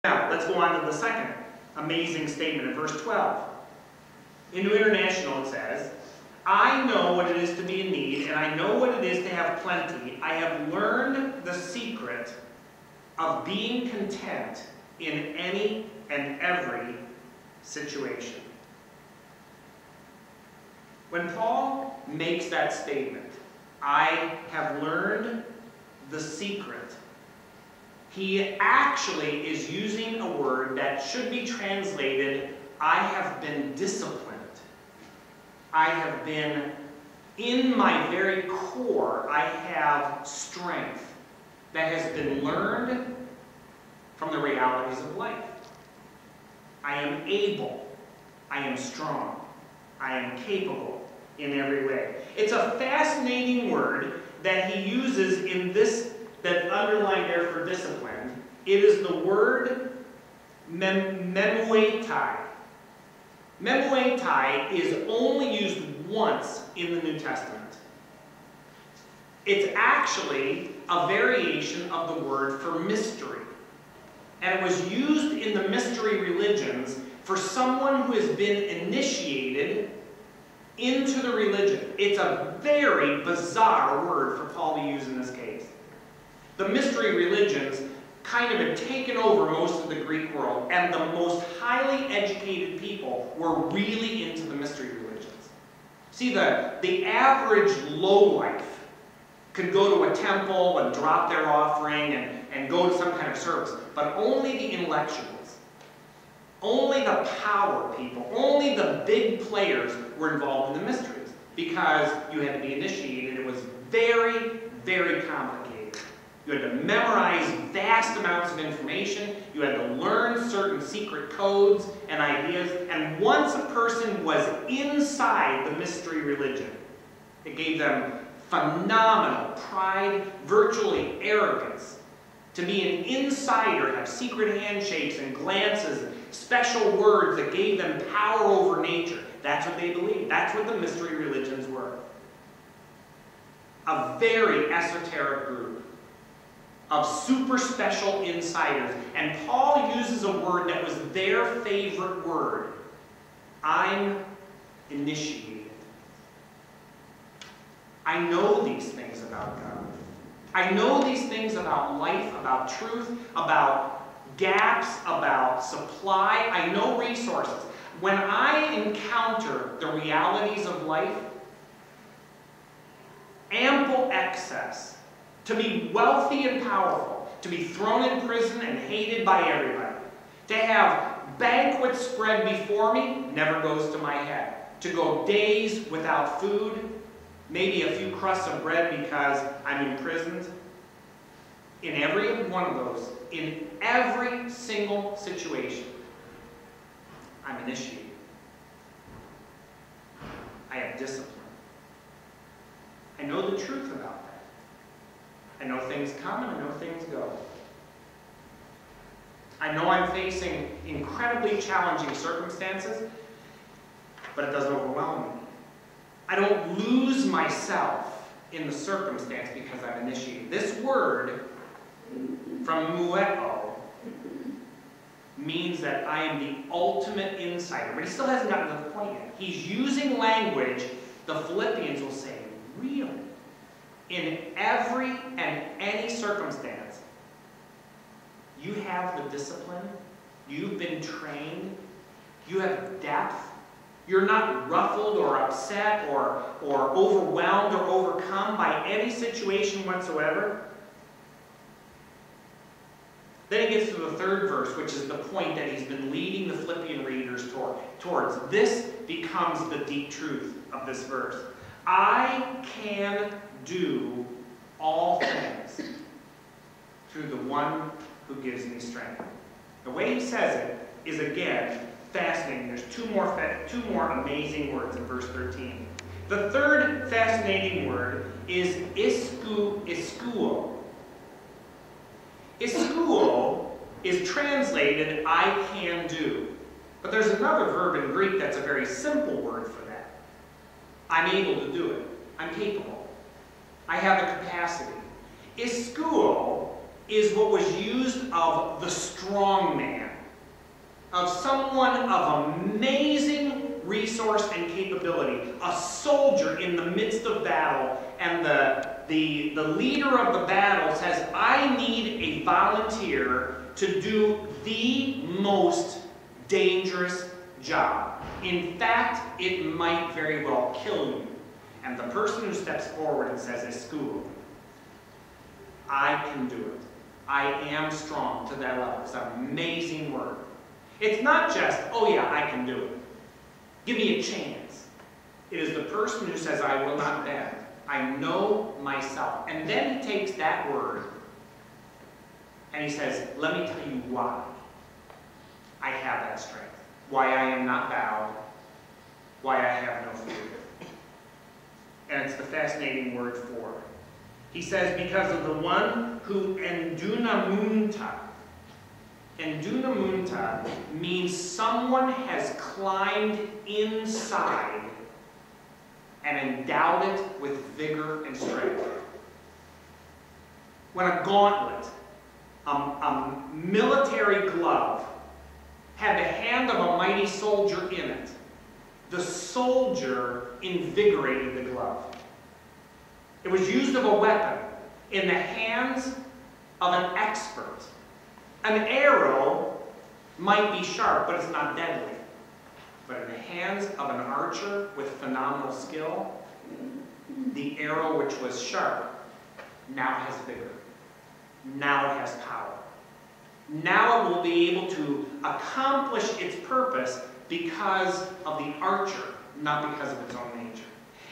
Now, let's go on to the second amazing statement in verse 12. In New International it says, I know what it is to be in need, and I know what it is to have plenty. I have learned the secret of being content in any and every situation. When Paul makes that statement, I have learned the secret, he actually is using a word that should be translated, I have been disciplined. I have been, in my very core, I have strength that has been learned from the realities of life. I am able. I am strong. I am capable in every way. It's a fascinating word that he uses in this, that's underlined there for discipline. It is the word memuetai. Memuetai is only used once in the New Testament. It's actually a variation of the word for mystery. And it was used in the mystery religions for someone who has been initiated into the religion. It's a very bizarre word for Paul to use in this case. The mystery religions kind of had taken over most of the Greek world, and the most highly educated people were really into the mystery religions. See, the average lowlife could go to a temple and drop their offering and go to some kind of service, but only the intellectuals, only the power people, only the big players were involved in the mysteries, because you had to be initiated. It was very, very complicated. You had to memorize vast amounts of information. You had to learn certain secret codes and ideas. And once a person was inside the mystery religion, it gave them phenomenal pride, virtually arrogance. To be an insider, have secret handshakes and glances, and special words that gave them power over nature. That's what they believed. That's what the mystery religions were. A very esoteric group of super special insiders. And Paul uses a word that was their favorite word. I'm initiated. I know these things about God. I know these things about life, about truth, about gaps, about supply. I know resources. When I encounter the realities of life, ample excess, to be wealthy and powerful, to be thrown in prison and hated by everybody, to have banquets spread before me, never goes to my head. To go days without food, maybe a few crusts of bread because I'm imprisoned. In every one of those, in every single situation, I'm initiated. I have discipline. I know the truth about that. I know things come and I know things go. I know I'm facing incredibly challenging circumstances, but it doesn't overwhelm me. I don't lose myself in the circumstance because I'm initiated. This word from mueo means that I am the ultimate insider, but he still hasn't gotten to the point yet. He's using language the Philippians will say, really? In every and any circumstance, you have the discipline, you've been trained, you have depth, you're not ruffled or upset or overwhelmed or overcome by any situation whatsoever. Then he gets to the third verse, which is the point that he's been leading the Philippian readers towards. This becomes the deep truth of this verse. I can do all things through the one who gives me strength. The way he says it is, again, fascinating. There's two more amazing words in verse 13. The third fascinating word is iskuo. Iskuo is translated, I can do. But there's another verb in Greek that's a very simple word for that. I'm able to do it. I'm capable. I have the capacity. Iskuo is what was used of the strong man, of someone of amazing resource and capability, a soldier in the midst of battle, and the leader of the battle says, I need a volunteer to do the most dangerous job. In fact, it might very well kill you. And the person who steps forward and says, Escudo, I can do it. I am strong to that level. It's an amazing word. It's not just, oh yeah, I can do it. Give me a chance. It is the person who says, I will not bend. I know myself. And then he takes that word and he says, let me tell you why I have that strength. Why I am not bowed. Why I have no fear. And it's the fascinating word for. He says, because of the one who endunamunta. Endunamunta means someone has climbed inside and endowed it with vigor and strength. When a gauntlet, a military glove, had the hand of a mighty soldier in it, the soldier invigorated the glove. It was used of a weapon in the hands of an expert. An arrow might be sharp, but it's not deadly. But in the hands of an archer with phenomenal skill, the arrow which was sharp now has vigor. Now it has power. Now it will be able to accomplish its purpose because of the archer, not because of its own nature.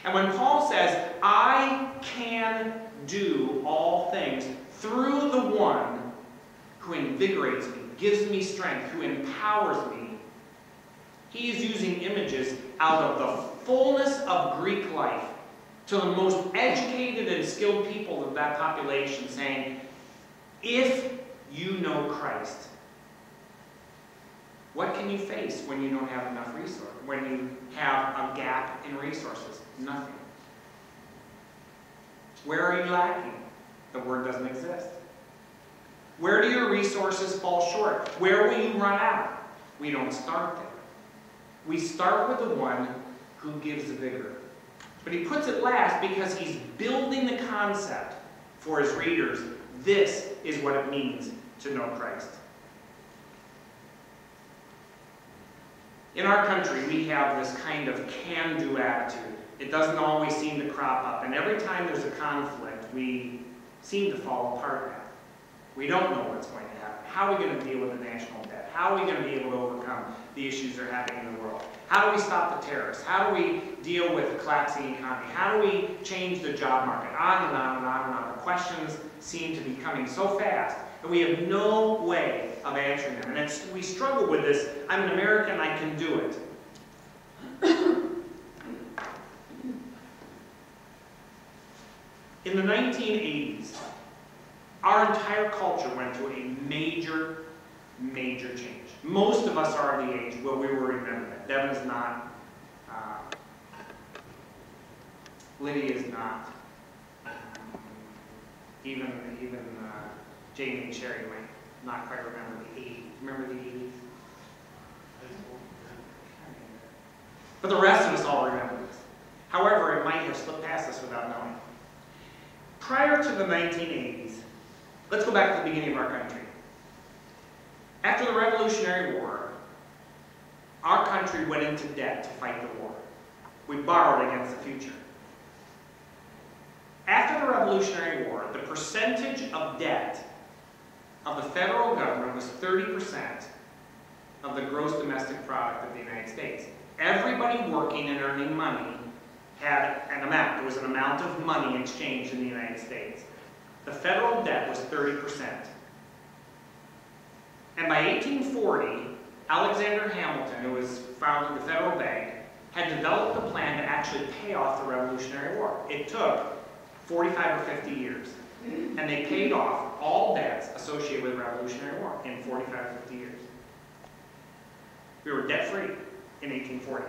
And when Paul says, I can do all things through the one who invigorates me, gives me strength, who empowers me, he is using images out of the fullness of Greek life to the most educated and skilled people of that population, saying, if you know Christ, what can you face when you don't have enough resources? When you have a gap in resources? Nothing. Where are you lacking? The word doesn't exist. Where do your resources fall short? Where will you run out? We don't start there. We start with the one who gives the vigor. But he puts it last because he's building the concept for his readers. This is what it means to know Christ. In our country, we have this kind of can-do attitude. It doesn't always seem to crop up. And every time there's a conflict, we seem to fall apart now. We don't know what's going to happen. How are we going to deal with the national debt? How are we going to be able to overcome the issues that are happening in the world? How do we stop the terrorists? How do we deal with the collapsing economy? How do we change the job market? On and on and on and on. The questions seem to be coming so fast, and we have no way of answering them. And we struggle with this. I'm an American, I can do it. In the 1980s, our entire culture went through a major, major change. Most of us are of the age where we will remember that. Devin's not. Lydia is not. Even Jamie and Sherry might not quite remember the 80s. Remember the 80s? But the rest of us all remember this. However, it might have slipped past us without knowing. Prior to the 1980s, let's go back to the beginning of our country. After the Revolutionary War, our country went into debt to fight the war. We borrowed against the future. After the Revolutionary War, the percentage of debt of the federal government was 30% of the gross domestic product of the United States. Everybody working and earning money had an amount. There was an amount of money exchanged in the United States. The federal debt was 30%. And by 1840, Alexander Hamilton, who was founded the Federal Bank, had developed a plan to actually pay off the Revolutionary War. It took 45 or 50 years. And they paid off all debts associated with the Revolutionary War in 45 or 50 years. We were debt-free in 1840.